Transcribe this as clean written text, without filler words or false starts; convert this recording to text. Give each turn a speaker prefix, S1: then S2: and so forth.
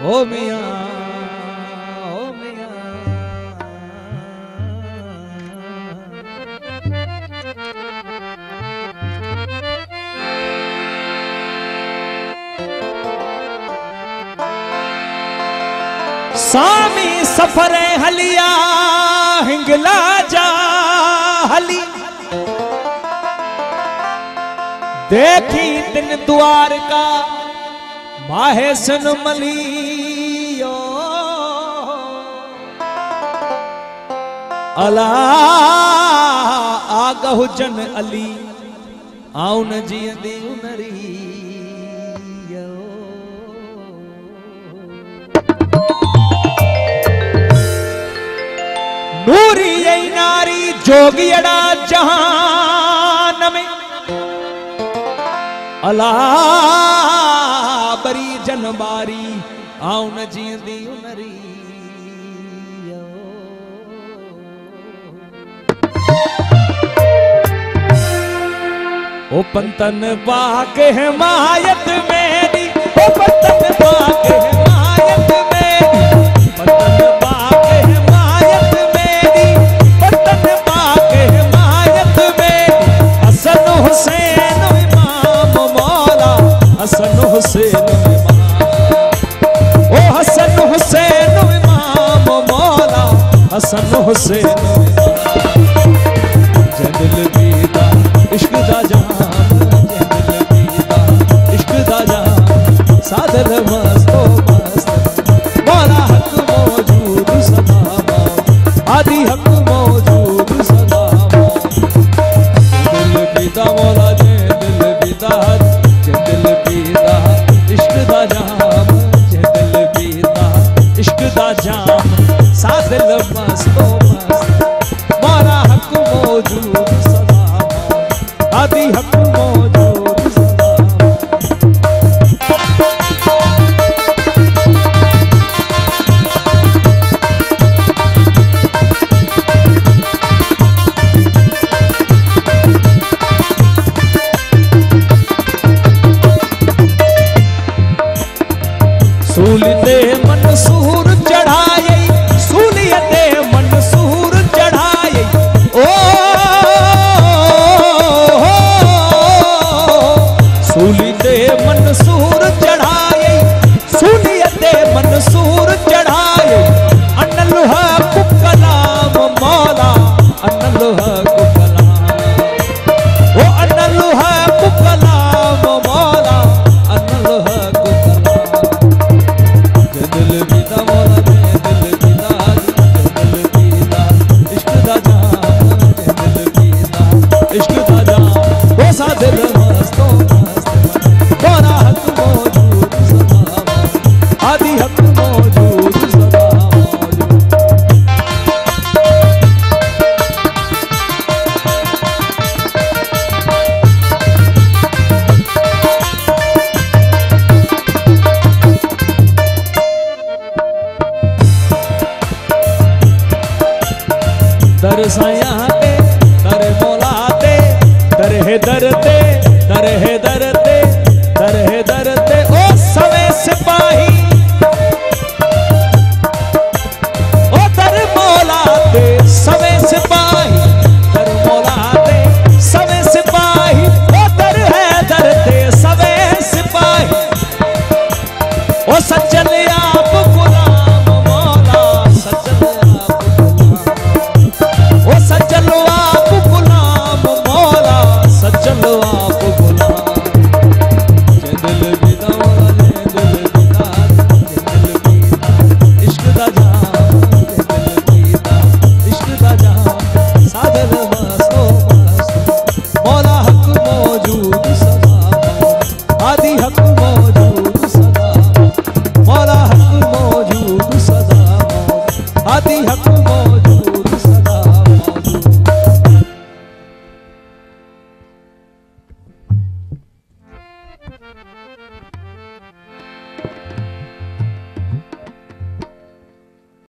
S1: ओ मियां ओ मियां सामी सफरे हलिया हिंगला जा हली देखी दिन द्वार का माहे सुन मलियो अला आगहु जन अली आउन जियंदी उनरी नूरी यही नारी जोगियड़ा जहान में अला बरी जनबारी आउन जियंदी उनरी ओ पंतन बाके हिमायत मेरी ओ पंतन बाके हिमायत मेरी पंतन बाके हिमायत मेरी पंतन बाके हिमायत मेरी हसन हुसैन इमाम मौला हसन हुसैन इमाम ओ हसन हुसैन इमाम मौला हसन हुसैन जंगल बीदा इश्क दा जहान जंगल बीदा इश्क दा जहान सादल मस्तो मस्त मौला हक मौजूद सदा आदि हक मौजूद सदा दिल बीदा मौला जे दिल बीदा दिल बीदा इश्क दा जाम जे दिल बीदा इश्क दा जाम सादल मस्तो मस्त मौला हक मौजूद सदा आदि हक मौजूद सदा सूलिते मंसूर चढ़ाए सूलियते मंसूर चढ़ाए ओ सूलिते मंसूर चढ़ाए सूलियते मंसूर चढ़ाए अनल हक कलाम मौला अनल हक कलाम ओ अनल हक कलाम मौला अनल हक दिल बीदा मौला दिल बीदा दिल बीदा इश्क दा जाम दिल बीदा इश्क दा जाम वो सा दिल मस्तो मस्त मौला हक मौजूद सदा आदि हक मौजूद सदा दर साया ते दर मौला ते दर है दर ते दर है दर ते दर है दर ते ओ सवे सिपाही ओ दर मौला ते सवे सिपाही दर मौला ते सवे सिपाही ओ दर है दर ते सवे सिपाही ओ सज्जन आप गुलाम मौला सज्जन ओ सज्जन आप गुलाम मौला सज्जन आप गुलाम जे दिल बीदा मौला जे दिल बीदा जे दिल बीदा इश्क दा जाम जे दिल बीदा इश्क दा जाम सादल मस्तो मस्त मौला हक मौजूद सदा आदि हक मौजूद सदा मौला हक मौजूद सदा आदि हक